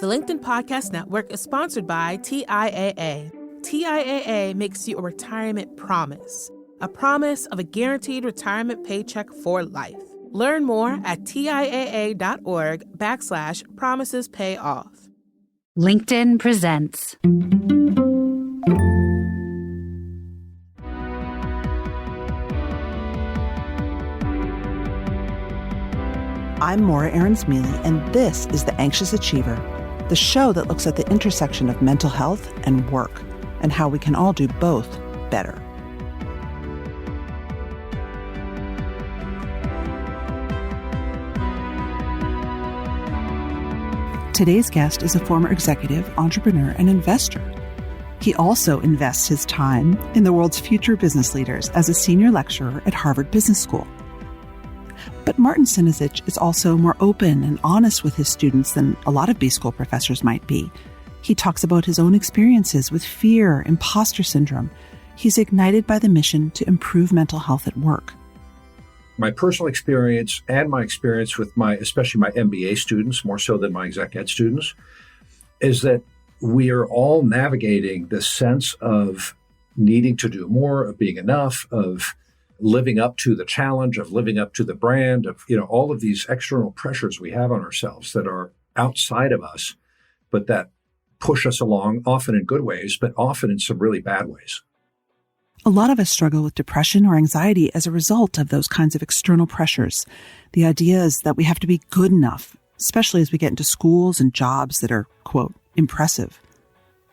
The LinkedIn Podcast Network is sponsored by TIAA. TIAA makes you a retirement promise, a promise of a guaranteed retirement paycheck for life. Learn more at TIAA.org/promises pay off. LinkedIn presents. I'm Maura Aarons-Mele, and this is The Anxious Achiever, the show that looks at the intersection of mental health and work, and how we can all do both better. Today's guest is a former executive, entrepreneur, and investor. He also invests his time in the world's future business leaders as a senior lecturer at Harvard Business School. But Martin Sinizich is also more open and honest with his students than a lot of B-School professors might be. He talks about his own experiences with fear, imposter syndrome. He's ignited by the mission to improve mental health at work. My personal experience and my experience with especially my MBA students, more so than my exec ed students, is that we are all navigating this sense of needing to do more, of being enough, of living up to the challenge, of living up to the brand, of, all of these external pressures we have on ourselves that are outside of us, but that push us along, often in good ways, but often in some really bad ways. A lot of us struggle with depression or anxiety as a result of those kinds of external pressures. The idea is that we have to be good enough, especially as we get into schools and jobs that are, quote, impressive.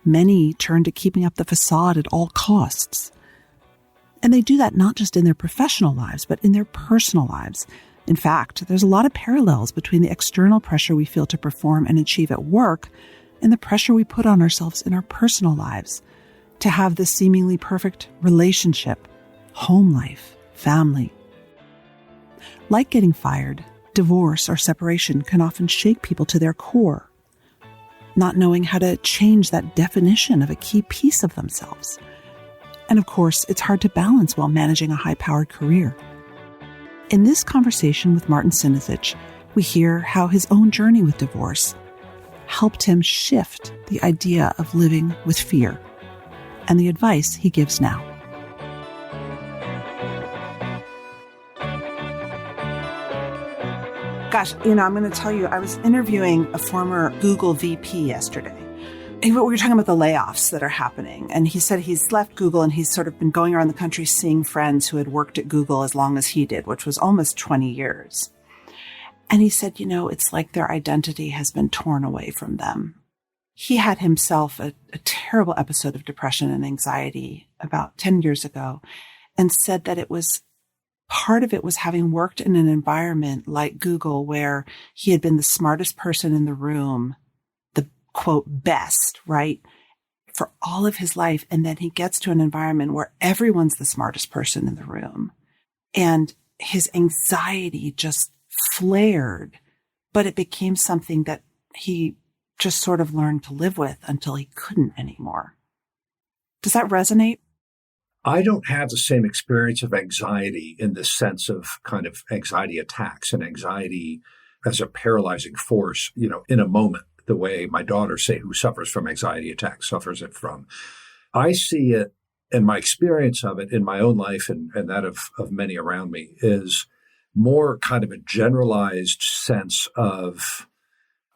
Many turn to keeping up the facade at all costs. And they do that not just in their professional lives, but in their personal lives. In fact, there's a lot of parallels between the external pressure we feel to perform and achieve at work and the pressure we put on ourselves in our personal lives to have this seemingly perfect relationship, home life, family. Like getting fired, divorce or separation can often shake people to their core, not knowing how to change that definition of a key piece of themselves. And of course, it's hard to balance while managing a high-powered career. In this conversation with Martin Sinizich, we hear how his own journey with divorce helped him shift the idea of living with fear and the advice he gives now. Gosh, I'm going to tell you, I was interviewing a former Google VP yesterday. We were talking about the layoffs that are happening. And he said he's left Google and he's sort of been going around the country seeing friends who had worked at Google as long as he did, which was almost 20 years. And he said, it's like their identity has been torn away from them. He had himself a terrible episode of depression and anxiety about 10 years ago and said that part of it was having worked in an environment like Google where he had been the smartest person in the room, quote, best, right, for all of his life. And then he gets to an environment where everyone's the smartest person in the room. And his anxiety just flared, but it became something that he just sort of learned to live with until he couldn't anymore. Does that resonate? I don't have the same experience of anxiety in the sense of kind of anxiety attacks and anxiety as a paralyzing force, in a moment, the way my daughter, say, who suffers from anxiety attacks, suffers it from. I see it, and my experience of it in my own life and that of many around me is more kind of a generalized sense of,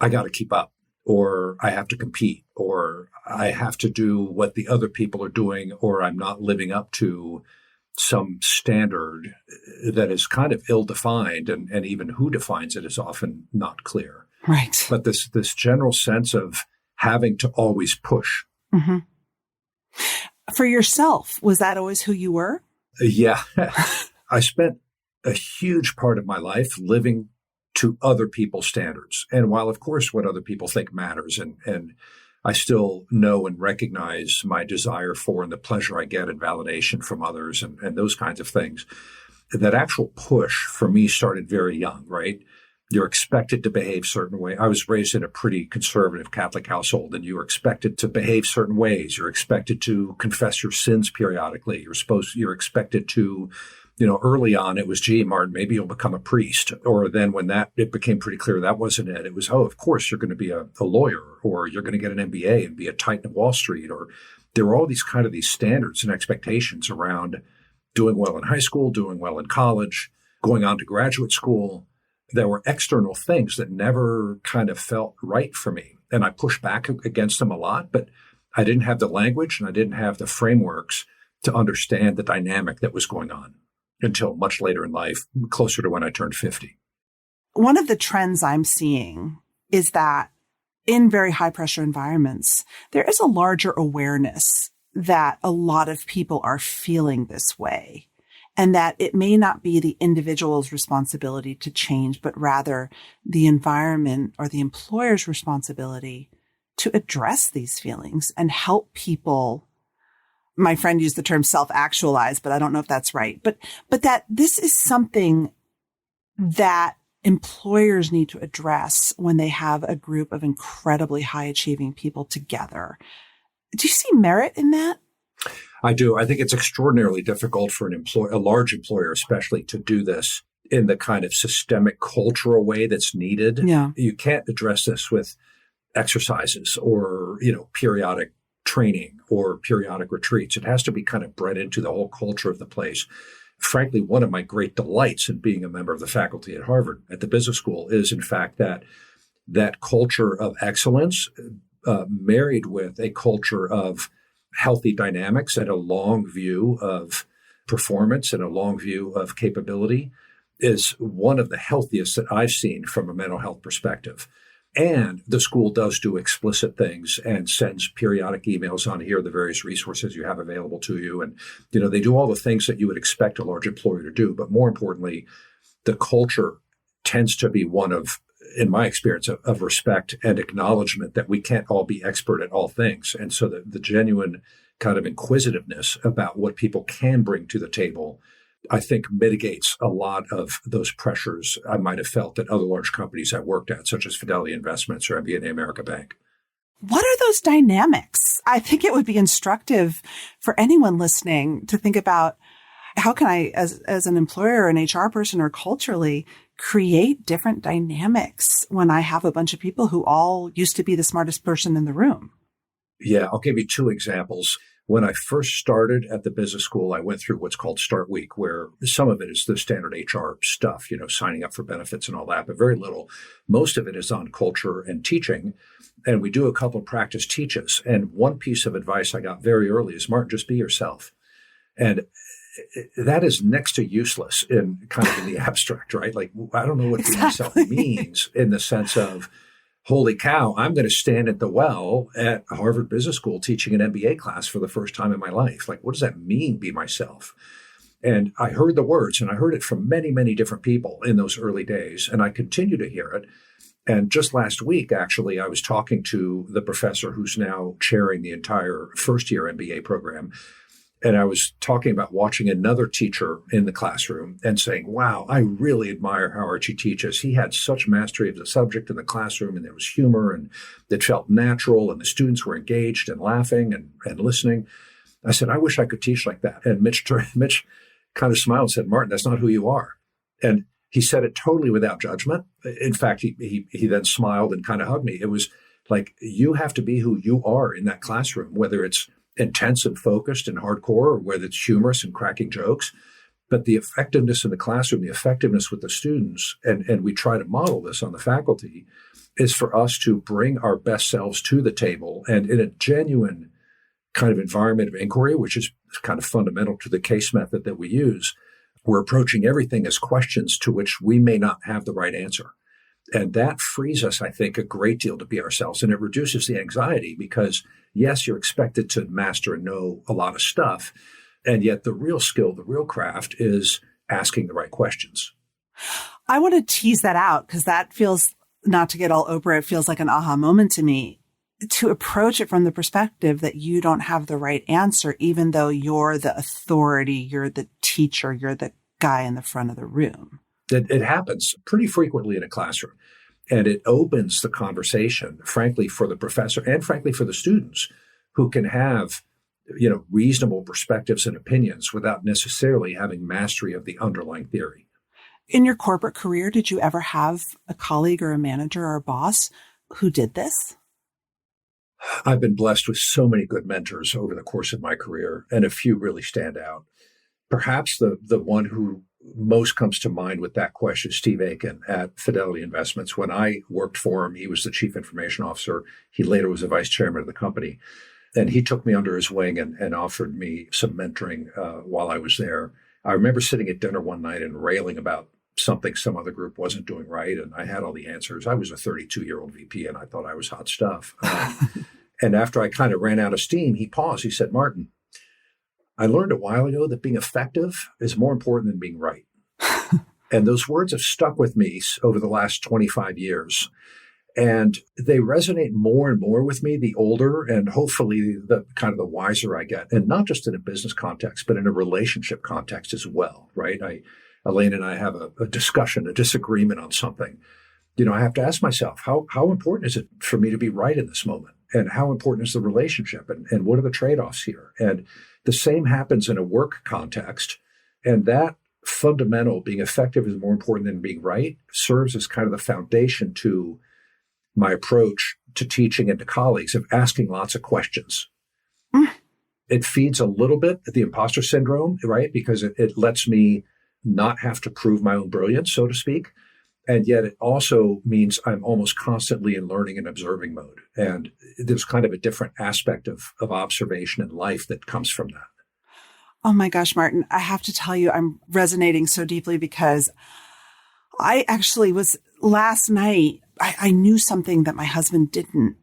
I got to keep up, or I have to compete, or I have to do what the other people are doing, or I'm not living up to some standard that is kind of ill-defined, and even who defines it is often not clear. Right. But this general sense of having to always push. Mm-hmm. For yourself, was that always who you were? Yeah. I spent a huge part of my life living to other people's standards. And while, of course, what other people think matters, and I still know and recognize my desire for and the pleasure I get in validation from others and those kinds of things, that actual push for me started very young, right? You're expected to behave certain way. I was raised in a pretty conservative Catholic household, and you are expected to behave certain ways. You're expected to confess your sins periodically. You're expected to Early on, it was, gee, Martin, maybe you'll become a priest. Or then when it became pretty clear that wasn't it, it was, oh, of course, you're going to be a lawyer, or you're going to get an MBA and be a titan of Wall Street. Or there were all these standards and expectations around doing well in high school, doing well in college, going on to graduate school. There were external things that never kind of felt right for me. And I pushed back against them a lot, but I didn't have the language and I didn't have the frameworks to understand the dynamic that was going on until much later in life, closer to when I turned 50. One of the trends I'm seeing is that in very high pressure environments, there is a larger awareness that a lot of people are feeling this way, and that it may not be the individual's responsibility to change, but rather the environment or the employer's responsibility to address these feelings and help people. My friend used the term self-actualize, but I don't know if that's right. But that this is something that employers need to address when they have a group of incredibly high achieving people together. Do you see merit in that? I do. I think it's extraordinarily difficult for a large employer, especially, to do this in the kind of systemic cultural way that's needed. Yeah. You can't address this with exercises or, periodic training or periodic retreats. It has to be kind of bred into the whole culture of the place. Frankly, one of my great delights in being a member of the faculty at Harvard at the business school is, in fact, that culture of excellence married with a culture of healthy dynamics and a long view of performance and a long view of capability is one of the healthiest that I've seen from a mental health perspective. And the school does do explicit things and sends periodic emails on, here are the various resources you have available to you. And, they do all the things that you would expect a large employer to do. But more importantly, the culture tends to be one of, in my experience, of respect and acknowledgement that we can't all be expert at all things. And so the genuine kind of inquisitiveness about what people can bring to the table, I think, mitigates a lot of those pressures I might have felt at other large companies I worked at, such as Fidelity Investments or MBNA America Bank. What are those dynamics? I think it would be instructive for anyone listening to think about, how can I, as an employer, an HR person, or culturally, create different dynamics when I have a bunch of people who all used to be the smartest person in the room? Yeah, I'll give you two examples. When I first started at the business school, I went through what's called Start Week, where some of it is the standard HR stuff, signing up for benefits and all that, but very little. Most of it is on culture and teaching. And we do a couple of practice teaches. And one piece of advice I got very early is, Martin, just be yourself. And that is next to useless in the abstract, right? Like, I don't know what being yourself means in the sense of, holy cow, I'm going to stand at the well at Harvard Business School teaching an MBA class for the first time in my life. Like, what does that mean, be myself? And I heard the words, and I heard it from many, many different people in those early days, and I continue to hear it. And just last week, actually, I was talking to the professor who's now chairing the entire first-year MBA program. And I was talking about watching another teacher in the classroom and saying, wow, I really admire how Archie teaches. He had such mastery of the subject in the classroom, and there was humor, and it felt natural, and the students were engaged and laughing and listening. I said, I wish I could teach like that. And Mitch kind of smiled and said, Martin, that's not who you are. And he said it totally without judgment. In fact, he then smiled and kind of hugged me. It was like, you have to be who you are in that classroom, whether it's intense and focused and hardcore, or whether it's humorous and cracking jokes. But the effectiveness in the classroom, the effectiveness with the students, and we try to model this on the faculty, is for us to bring our best selves to the table, and in a genuine kind of environment of inquiry, which is kind of fundamental to the case method that we use, we're approaching everything as questions to which we may not have the right answer. And that frees us, I think, a great deal to be ourselves. And it reduces the anxiety because, yes, you're expected to master and know a lot of stuff. And yet the real skill, the real craft is asking the right questions. I want to tease that out because that feels, not to get all Oprah, it feels like an aha moment to me, to approach it from the perspective that you don't have the right answer, even though you're the authority, you're the teacher, you're the guy in the front of the room. It happens pretty frequently in a classroom, and it opens the conversation, frankly, for the professor and frankly for the students, who can have reasonable perspectives and opinions without necessarily having mastery of the underlying theory. In your corporate career, did you ever have a colleague or a manager or a boss who did this? I've been blessed with so many good mentors over the course of my career, and a few really stand out. Perhaps the one who most comes to mind with that question is Steve Aiken at Fidelity Investments. When I worked for him, he was the chief information officer. He later was the vice chairman of the company. And he took me under his wing and offered me some mentoring while I was there. I remember sitting at dinner one night and railing about something some other group wasn't doing right. And I had all the answers. I was a 32-year-old VP and I thought I was hot stuff. And after I kind of ran out of steam, he paused. He said, "Martin, I learned a while ago that being effective is more important than being right." And those words have stuck with me over the last 25 years. And they resonate more and more with me the older and hopefully the kind of the wiser I get. And not just in a business context, but in a relationship context as well, right? Elaine and I have a discussion, a disagreement on something. I have to ask myself, how important is it for me to be right in this moment? And how important is the relationship? And what are the trade-offs here? And the same happens in a work context. And that fundamental, being effective is more important than being right, serves as kind of the foundation to my approach to teaching and to colleagues of asking lots of questions. It feeds a little bit the imposter syndrome, right? Because it lets me not have to prove my own brilliance, so to speak. And yet it also means I'm almost constantly in learning and observing mode. And there's kind of a different aspect of observation in life that comes from that. Oh my gosh, Martin, I have to tell you, I'm resonating so deeply because I actually was last night, I knew something that my husband didn't.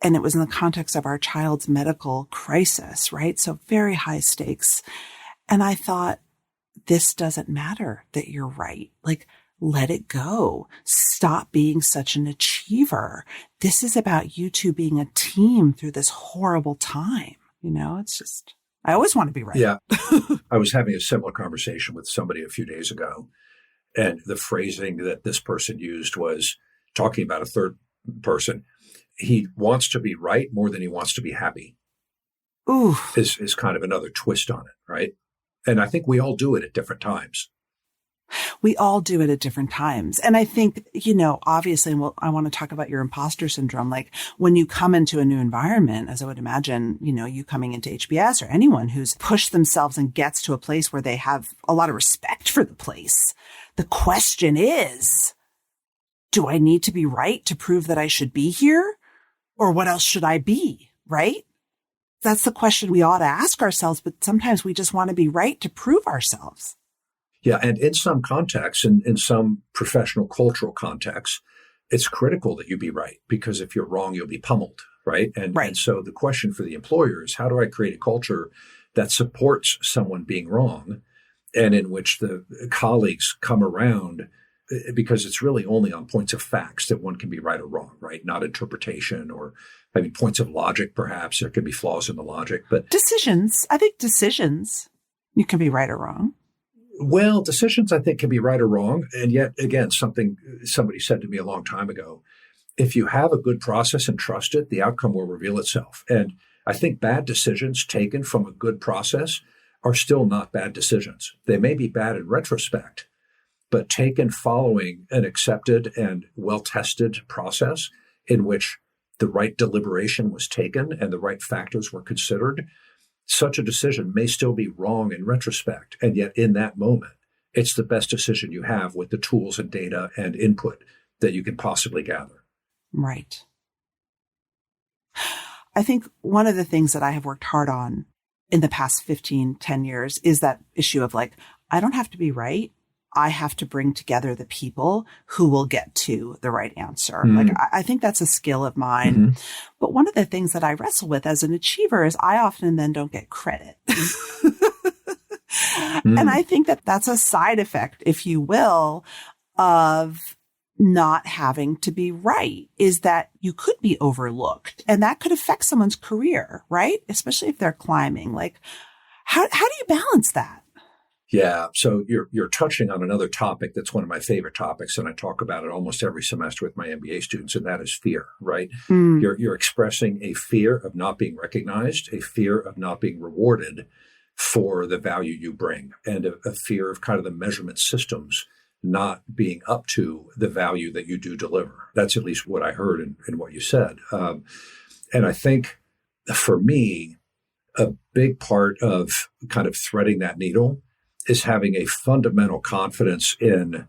And it was in the context of our child's medical crisis, right? So very high stakes. And I thought, this doesn't matter that you're right. Like, let it go. Stop being such an achiever. This is about you two being a team through this horrible time. It's just, I always want to be right. Yeah. I was having a similar conversation with somebody a few days ago. And the phrasing that this person used was talking about a third person. He wants to be right more than he wants to be happy. Ooh. Is kind of another twist on it, right? And I think we all do it at different times. We all do it at different times. And I think, obviously, I want to talk about your imposter syndrome. Like when you come into a new environment, as I would imagine, you coming into HBS or anyone who's pushed themselves and gets to a place where they have a lot of respect for the place. The question is, do I need to be right to prove that I should be here? Or what else should I be? Right? That's the question we ought to ask ourselves. But sometimes we just want to be right to prove ourselves. Yeah. And in some contexts, in some professional cultural contexts, it's critical that you be right, because if you're wrong, you'll be pummeled. Right. And so the question for the employer is, how do I create a culture that supports someone being wrong and in which the colleagues come around, because it's really only on points of facts that one can be right or wrong, right? Not interpretation or points of logic, perhaps. There could be flaws in the logic, but decisions, I think decisions, you can be right or wrong. Well, decisions, I think, can be right or wrong. And yet, again, something somebody said to me a long time ago, if you have a good process and trust it, the outcome will reveal itself. And I think bad decisions taken from a good process are still not bad decisions. They may be bad in retrospect, but taken following an accepted and well-tested process in which the right deliberation was taken and the right factors were considered, such a decision may still be wrong in retrospect. And yet in that moment, it's the best decision you have with the tools and data and input that you can possibly gather. Right. I think one of the things that I have worked hard on in the past 10 years is that issue of like, I don't have to be right. I have to bring together the people who will get to the right answer. Like, I think that's a skill of mine. But one of the things that I wrestle with as an achiever is I often then don't get credit. And I think that that's a side effect, if you will, of not having to be right, is that you could be overlooked and that could affect someone's career, right? Especially if they're climbing. Like, how do you balance that? Yeah. So you're touching on another topic that's one of my favorite topics, and I talk about it almost every semester with my MBA students, and that is fear, right? You're expressing a fear of not being recognized, a fear of not being rewarded for the value you bring, and a fear of kind of the measurement systems not being up to the value that you do deliver. That's at least what I heard in what you said. And I think for me, a big part of kind of threading that needle is having a fundamental confidence in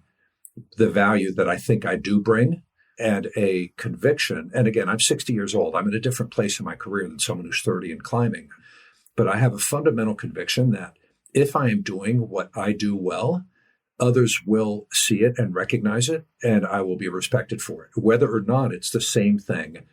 the value that I think I do bring, and a conviction. And again, I'm 60 years old. I'm in a different place in my career than someone who's 30 and climbing. But I have a fundamental conviction that if I am doing what I do well, others will see it and recognize it, and I will be respected for it, whether or not it's the same thing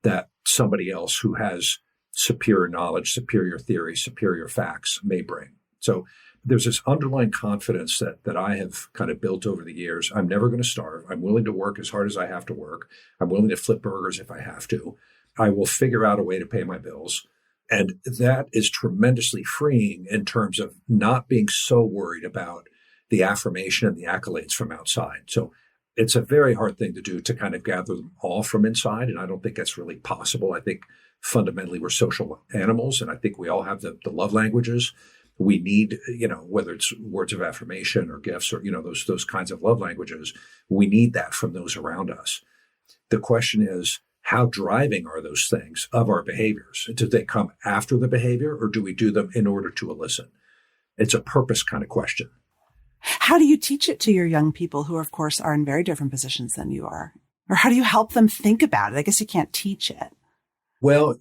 that somebody else who has superior knowledge, superior theory, superior facts may bring. So there's this underlying confidence that I have kind of built over the years. I'm never going to starve. I'm willing to work as hard as I have to work. I'm willing to flip burgers if I have to. I will figure out a way to pay my bills. And that is tremendously freeing in terms of not being so worried about the affirmation and the accolades from outside. So it's a very hard thing to do, to kind of gather them all from inside. And I don't think that's really possible. I think fundamentally we're social animals, and I think we all have the love languages. We need, whether it's words of affirmation or gifts or, those kinds of love languages, we need that from those around us. The question is, how driving are those things of our behaviors? Do they come after the behavior, or do we do them in order to elicit? It's a purpose kind of question. How do you teach it to your young people who, of course, are in very different positions than you are? Or how do you help them think about it? I guess you can't teach it. Well,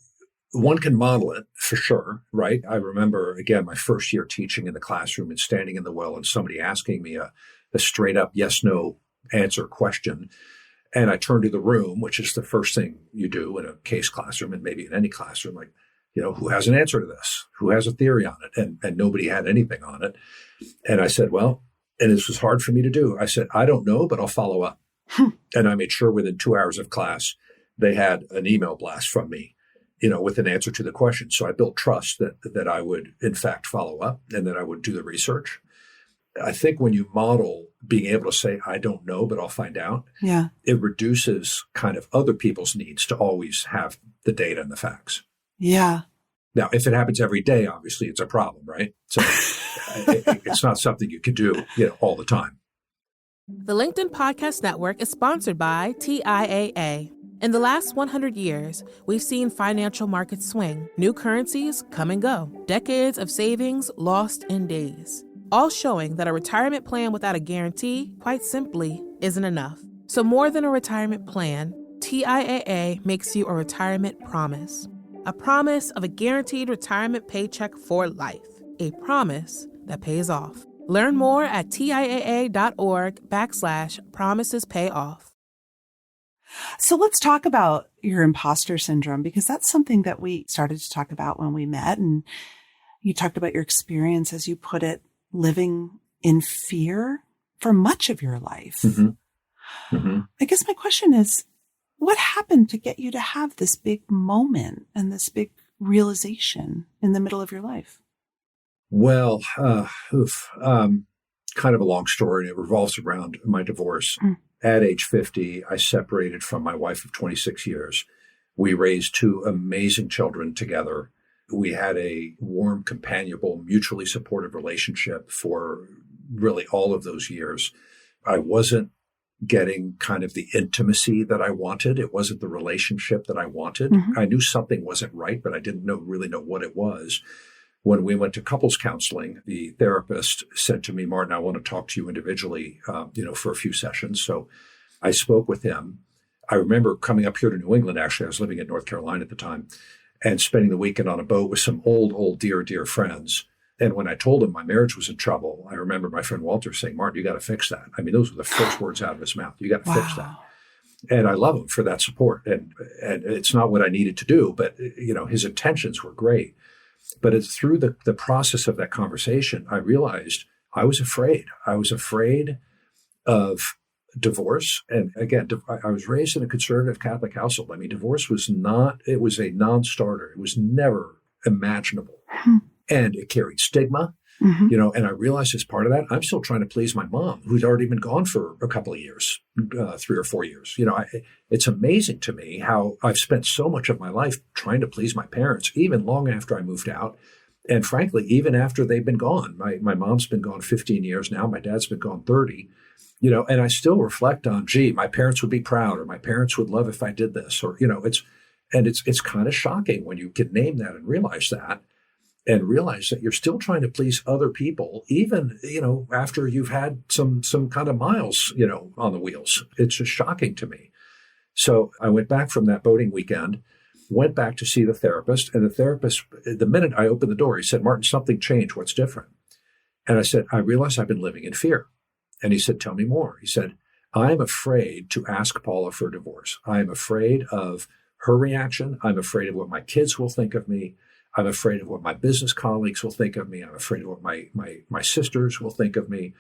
one can model it for sure, right? I remember, again, my first year teaching in the classroom and standing in the well and somebody asking me a straight up yes, no answer question. And I turned to the room, which is the first thing you do in a case classroom and maybe in any classroom, like, who has an answer to this? Who has a theory on it? And nobody had anything on it. And I said, well, and this was hard for me to do. I said, I don't know, but I'll follow up. And I made sure within 2 hours of class, they had an email blast from me, with an answer to the question. So I built trust that I would, in fact, follow up and that I would do the research. I think when you model being able to say, I don't know, but I'll find out, it reduces kind of other people's needs to always have the data and the facts. Yeah. Now, if it happens every day, obviously it's a problem, right? So it's not something you can do, all the time. The LinkedIn Podcast Network is sponsored by TIAA. In the last 100 years, we've seen financial markets swing, new currencies come and go, decades of savings lost in days, all showing that a retirement plan without a guarantee, quite simply, isn't enough. So more than a retirement plan, TIAA makes you a retirement promise. A promise of a guaranteed retirement paycheck for life. A promise that pays off. Learn more at TIAA.org/promisespayoff. So let's talk about your imposter syndrome, because that's something that we started to talk about when we met. And you talked about your experience, as you put it, living in fear for much of your life. Mm-hmm. Mm-hmm. I guess my question is, what happened to get you to have this big moment and this big realization in the middle of your life? Well, kind of a long story. It revolves around my divorce. At age 50, I separated from my wife of 26 years. We raised 2 amazing children together. We had a warm, companionable, mutually supportive relationship for really all of those years. I wasn't getting kind of the intimacy that I wanted. It wasn't the relationship that I wanted. Mm-hmm. I knew something wasn't right, but I didn't really know what it was. When we went to couples counseling, the therapist said to me, Martin, I want to talk to you individually, for a few sessions. So I spoke with him. I remember coming up here to New England, actually. I was living in North Carolina at the time, and spending the weekend on a boat with some old, dear friends. And when I told him my marriage was in trouble, I remember my friend Walter saying, Martin, you got to fix that. I mean, those were the first words out of his mouth. You got to fix that. And I love him for that support. And it's not what I needed to do, but, his intentions were great. But it's through the process of that conversation, I realized I was afraid. I was afraid of divorce. And again, I was raised in a conservative Catholic household. I mean, divorce was it was a non-starter. It was never imaginable. And it carried stigma. Mm-hmm. And I realized as part of that, I'm still trying to please my mom, who's already been gone for a couple of years, 3 or 4 years. It's amazing to me how I've spent so much of my life trying to please my parents, even long after I moved out. And frankly, even after they've been gone. My mom's been gone 15 years now. My dad's been gone 30, and I still reflect on, gee, my parents would be proud, or my parents would love if I did this, or, it's kind of shocking when you can name that and realize that. And realize that you're still trying to please other people, even, after you've had some kind of miles, on the wheels. It's just shocking to me. So I went back from that boating weekend, went back to see the therapist. And the therapist, the minute I opened the door, he said, Martin, something changed. What's different? And I said, I realize I've been living in fear. And he said, tell me more. He said, I'm afraid to ask Paula for a divorce. I am afraid of her reaction. I'm afraid of what my kids will think of me. I'm afraid of what my business colleagues will think of me. I'm afraid of what my sisters will think of me.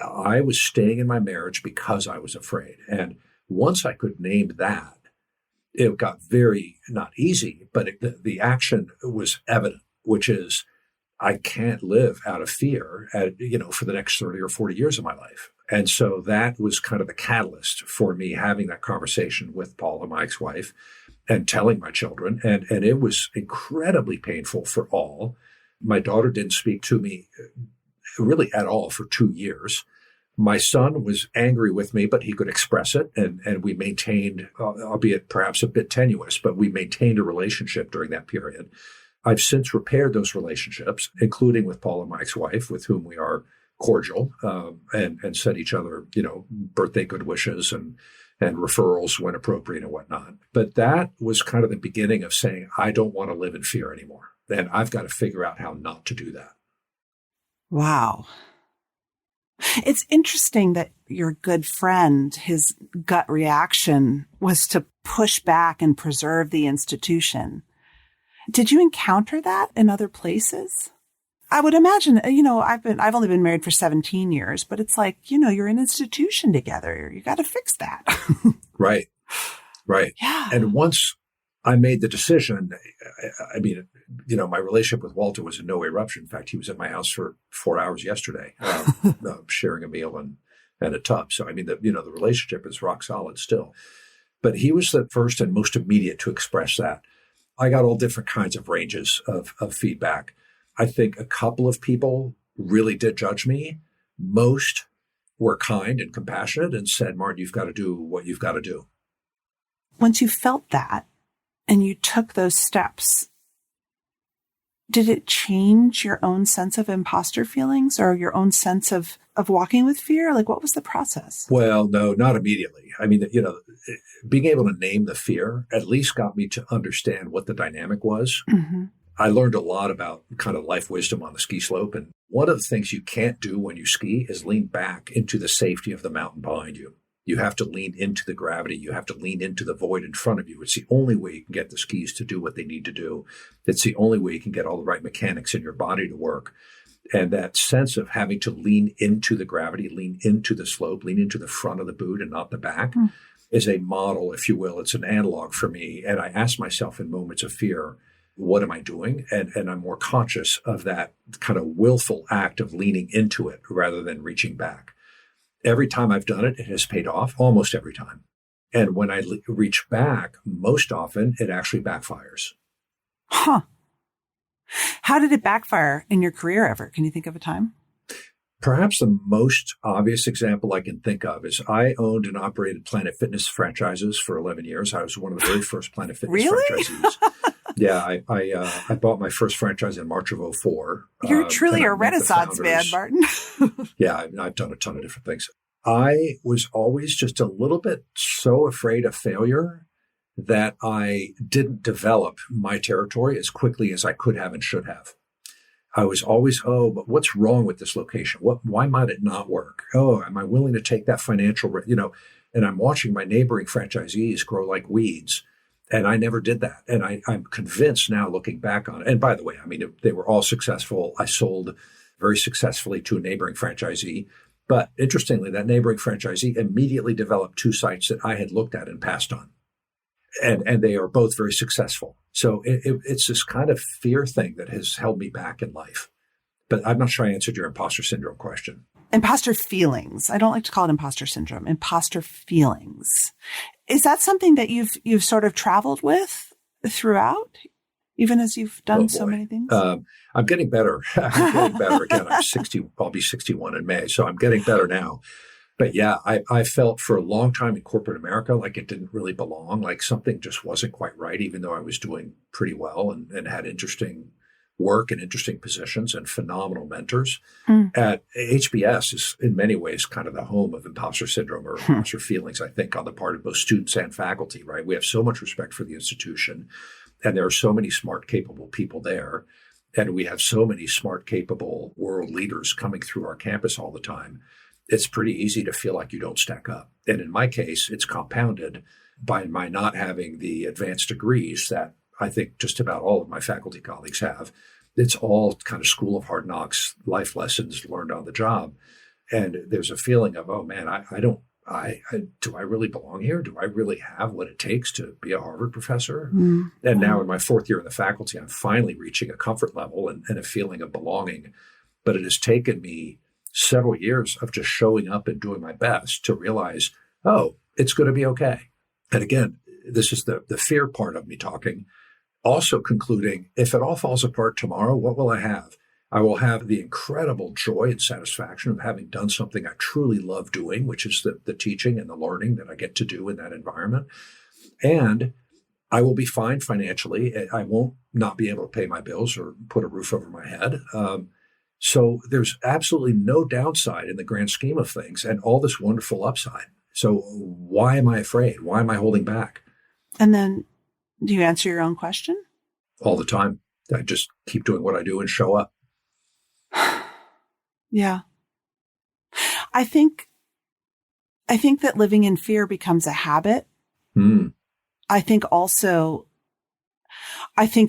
I was staying in my marriage because I was afraid. And once I could name that, it got very, not easy, but the action was evident, which is I can't live out of fear for the next 30 or 40 years of my life. And so that was kind of the catalyst for me having that conversation with Paula, my ex-wife, and telling my children. And it was incredibly painful for all. My daughter didn't speak to me really at all for 2 years. My son was angry with me, but he could express it. And we maintained, albeit perhaps a bit tenuous, but we maintained a relationship during that period. I've since repaired those relationships, including with Paula, my ex-wife, with whom we are cordial, and send each other, birthday good wishes and referrals when appropriate and whatnot. But that was kind of the beginning of saying, I don't want to live in fear anymore. And I've got to figure out how not to do that. Wow. It's interesting that your good friend, his gut reaction was to push back and preserve the institution. Did you encounter that in other places? I would imagine, I've only been married for 17 years, but it's like, you're an institution together. You got to fix that. Right. Yeah. And once I made the decision, my relationship with Walter was in no eruption. In fact, he was at my house for 4 hours yesterday, sharing a meal and a tub. So, the relationship is rock solid still. But he was the first and most immediate to express that. I got all different kinds of ranges of feedback. I think a couple of people really did judge me. Most were kind and compassionate and said, Martin, you've got to do what you've got to do. Once you felt that and you took those steps, did it change your own sense of imposter feelings or your own sense of walking with fear? Like, what was the process? Well, no, not immediately. Being able to name the fear at least got me to understand what the dynamic was. Mm-hmm. I learned a lot about kind of life wisdom on the ski slope. And one of the things you can't do when you ski is lean back into the safety of the mountain behind you. You have to lean into the gravity. You have to lean into the void in front of you. It's the only way you can get the skis to do what they need to do. It's the only way you can get all the right mechanics in your body to work. And that sense of having to lean into the gravity, lean into the slope, lean into the front of the boot and not the back is a model, if you will. It's an analog for me. And I ask myself in moments of fear, what am I doing? And I'm more conscious of that kind of willful act of leaning into it rather than reaching back. Every time I've done it, it has paid off, almost every time. And when I reach back, most often it actually backfires. Huh. How did it backfire in your career ever? Can you think of a time? Perhaps the most obvious example I can think of is I owned and operated Planet Fitness franchises for 11 years. I was one of the very first Planet Fitness franchisees. Yeah, I bought my first franchise in March of 2004. You're truly a Renaissance man, Martin. Yeah, I've done a ton of different things. I was always just a little bit so afraid of failure that I didn't develop my territory as quickly as I could have and should have. I was always, but what's wrong with this location? Why might it not work? Am I willing to take that financial risk? And I'm watching my neighboring franchisees grow like weeds. And I never did that. And I'm convinced now looking back on it. And by the way, they were all successful. I sold very successfully to a neighboring franchisee. But interestingly, that neighboring franchisee immediately developed 2 sites that I had looked at and passed on. And they are both very successful. So it's this kind of fear thing that has held me back in life. But I'm not sure I answered your imposter syndrome question. Imposter feelings. I don't like to call it imposter syndrome. Imposter feelings. Is that something that you've sort of traveled with throughout, even as you've done so many things? I'm getting better. I'm getting better. Again, I'm 60. I'll be 61 in May, so I'm getting better now. But yeah, I felt for a long time in corporate America like it didn't really belong, like something just wasn't quite right, even though I was doing pretty well and had interesting work and interesting positions and phenomenal mentors. At HBS is in many ways kind of the home of imposter syndrome or imposter feelings, I think, on the part of both students and faculty, right? We have so much respect for the institution, and there are so many smart, capable people there. And we have so many smart, capable world leaders coming through our campus all the time. It's pretty easy to feel like you don't stack up. And in my case, it's compounded by my not having the advanced degrees that I think just about all of my faculty colleagues have. It's all kind of school of hard knocks, life lessons learned on the job. And there's a feeling of, oh man, do I really belong here? Do I really have what it takes to be a Harvard professor? And now in my fourth year in the faculty, I'm finally reaching a comfort level and a feeling of belonging. But it has taken me several years of just showing up and doing my best to realize, oh, it's going to be okay. And again, this is the fear part of me talking. Also concluding, if it all falls apart tomorrow, what will I have? I will have the incredible joy and satisfaction of having done something I truly love doing, which is the teaching and the learning that I get to do in that environment. And I will be fine financially. I won't not be able to pay my bills or put a roof over my head. So there's absolutely no downside in the grand scheme of things and all this wonderful upside. So why am I afraid? Why am I holding back? And then do you answer your own question? All the time. I just keep doing what I do and show up. Yeah. I think that living in fear becomes a habit. I think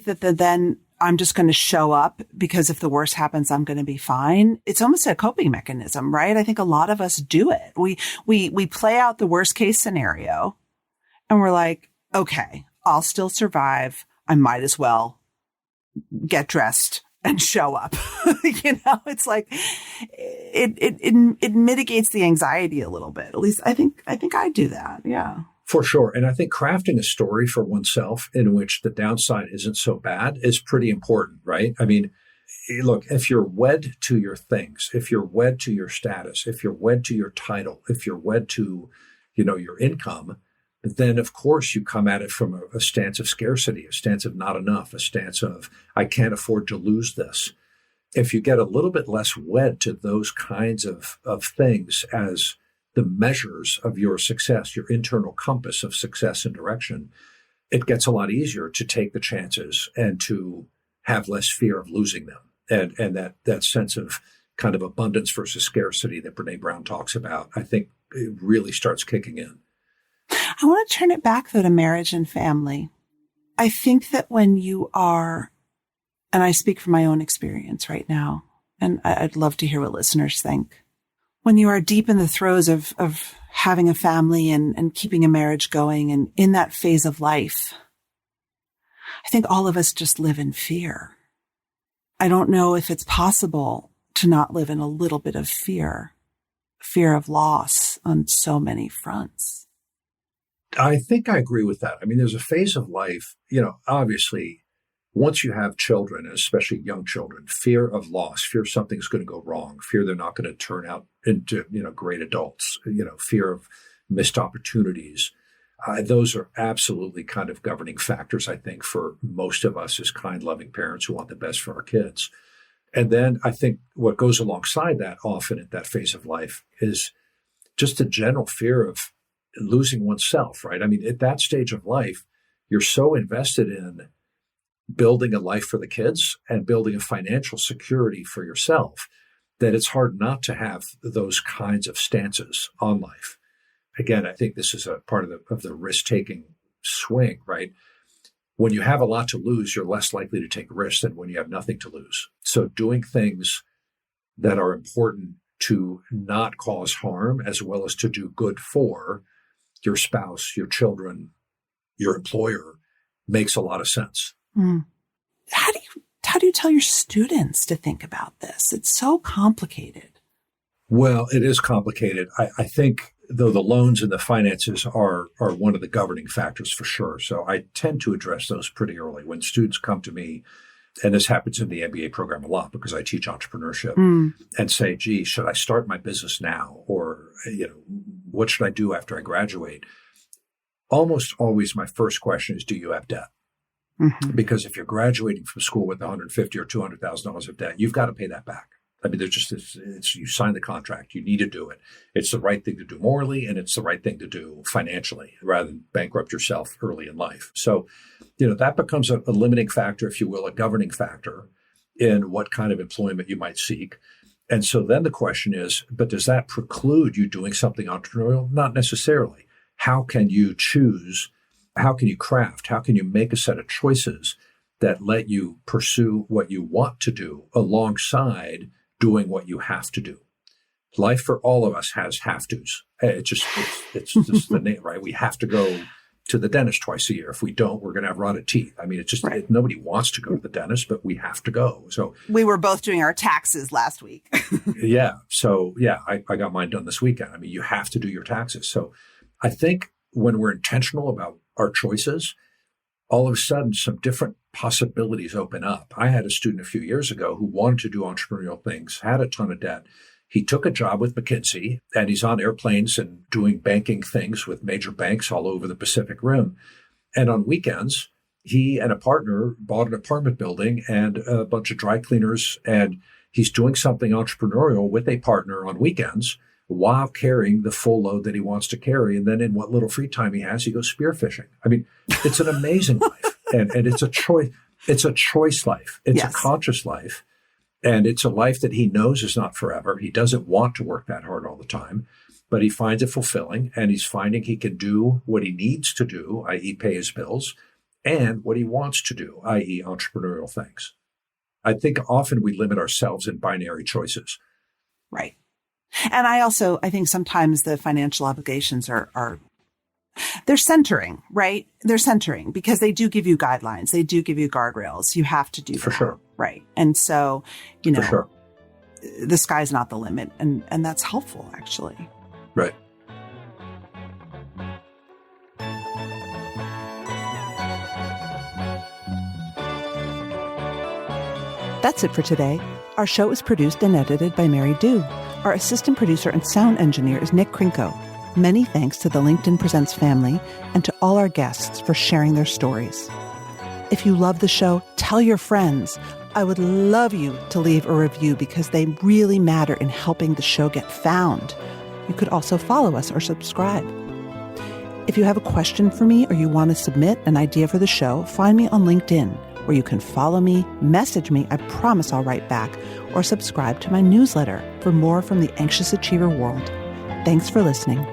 that then I'm just going to show up because if the worst happens, I'm going to be fine. It's almost a coping mechanism, right? I think a lot of us do it. We play out the worst case scenario and we're like, okay, I'll still survive. I might as well get dressed and show up. It's like it mitigates the anxiety a little bit. At least I think I do that. Yeah. For sure. And I think crafting a story for oneself in which the downside isn't so bad is pretty important, right? I mean, look, if you're wed to your things, if you're wed to your status, if you're wed to your title, if you're wed to, your income, then of course you come at it from a stance of scarcity, a stance of not enough, a stance of I can't afford to lose this. If you get a little bit less wed to those kinds of things as the measures of your success, your internal compass of success and direction, it gets a lot easier to take the chances and to have less fear of losing them. And that sense of kind of abundance versus scarcity that Brene Brown talks about, I think it really starts kicking in. I want to turn it back, though, to marriage and family. I think that when you are, and I speak from my own experience right now, and I'd love to hear what listeners think. When you are deep in the throes of having a family and keeping a marriage going and in that phase of life, I think all of us just live in fear. I don't know if it's possible to not live in a little bit of fear of loss on so many fronts. I think I agree with that. I mean, there's a phase of life, obviously, once you have children, especially young children, fear of loss, fear something's going to go wrong, fear they're not going to turn out into, great adults, fear of missed opportunities. Those are absolutely kind of governing factors, I think, for most of us as kind, loving parents who want the best for our kids. And then I think what goes alongside that often at that phase of life is just a general fear of losing oneself, right? I mean, at that stage of life, you're so invested in building a life for the kids and building a financial security for yourself that it's hard not to have those kinds of stances on life. Again, I think this is a part of the risk-taking swing, right? When you have a lot to lose, you're less likely to take risks than when you have nothing to lose. So doing things that are important to not cause harm as well as to do good for your spouse, your children, your employer makes a lot of sense. How how do you tell your students to think about this? It's so complicated. Well, it is complicated. I think, though, the loans and the finances are one of the governing factors for sure. So I tend to address those pretty early. When students come to me, and this happens in the MBA program a lot because I teach entrepreneurship, and say, gee, should I start my business now? Or, what should I do after I graduate? Almost always my first question is, do you have debt? Mm-hmm. Because if you're graduating from school with $150,000 or $200,000 of debt, you've got to pay that back. I mean, it's you sign the contract, you need to do it. It's the right thing to do morally, and it's the right thing to do financially rather than bankrupt yourself early in life. So, that becomes a limiting factor, if you will, a governing factor in what kind of employment you might seek. And so then the question is, but does that preclude you doing something entrepreneurial? Not necessarily. How can you choose? How can you craft? How can you make a set of choices that let you pursue what you want to do alongside doing what you have to do? Life for all of us has have-tos. It's just the name, right? We have to go to the dentist twice a year. If we don't, we're going to have rotted teeth. I mean, it's just, nobody wants to go to the dentist, but we have to go. So we were both doing our taxes last week. Yeah. So I got mine done this weekend. I mean, you have to do your taxes. So I think when we're intentional about our choices, all of a sudden some different possibilities open up. I had a student a few years ago who wanted to do entrepreneurial things, had a ton of debt. He took a job with McKinsey, and he's on airplanes and doing banking things with major banks all over the Pacific Rim. And on weekends, he and a partner bought an apartment building and a bunch of dry cleaners, and he's doing something entrepreneurial with a partner on weekends while carrying the full load that he wants to carry. And then in what little free time he has, he goes spearfishing. I mean, it's an amazing life. And it's a choice. It's a choice life. It's a conscious life. And it's a life that he knows is not forever. He doesn't want to work that hard all the time, but he finds it fulfilling. And he's finding he can do what he needs to do, i.e. pay his bills, and what he wants to do, i.e. entrepreneurial things. I think often we limit ourselves in binary choices. Right. And I think sometimes the financial obligations are they're centering, right? They're centering because they do give you guidelines. They do give you guardrails. You have to do that. For sure. Right. And so, For sure. The sky's not the limit. And that's helpful, actually. Right. That's it for today. Our show is produced and edited by Mary Dew. Our assistant producer and sound engineer is Nick Krinko. Many thanks to the LinkedIn Presents family and to all our guests for sharing their stories. If you love the show, tell your friends. I would love you to leave a review because they really matter in helping the show get found. You could also follow us or subscribe. If you have a question for me or you want to submit an idea for the show, find me on LinkedIn, where you can follow me, message me, I promise I'll write back, or subscribe to my newsletter for more from the Anxious Achiever world. Thanks for listening.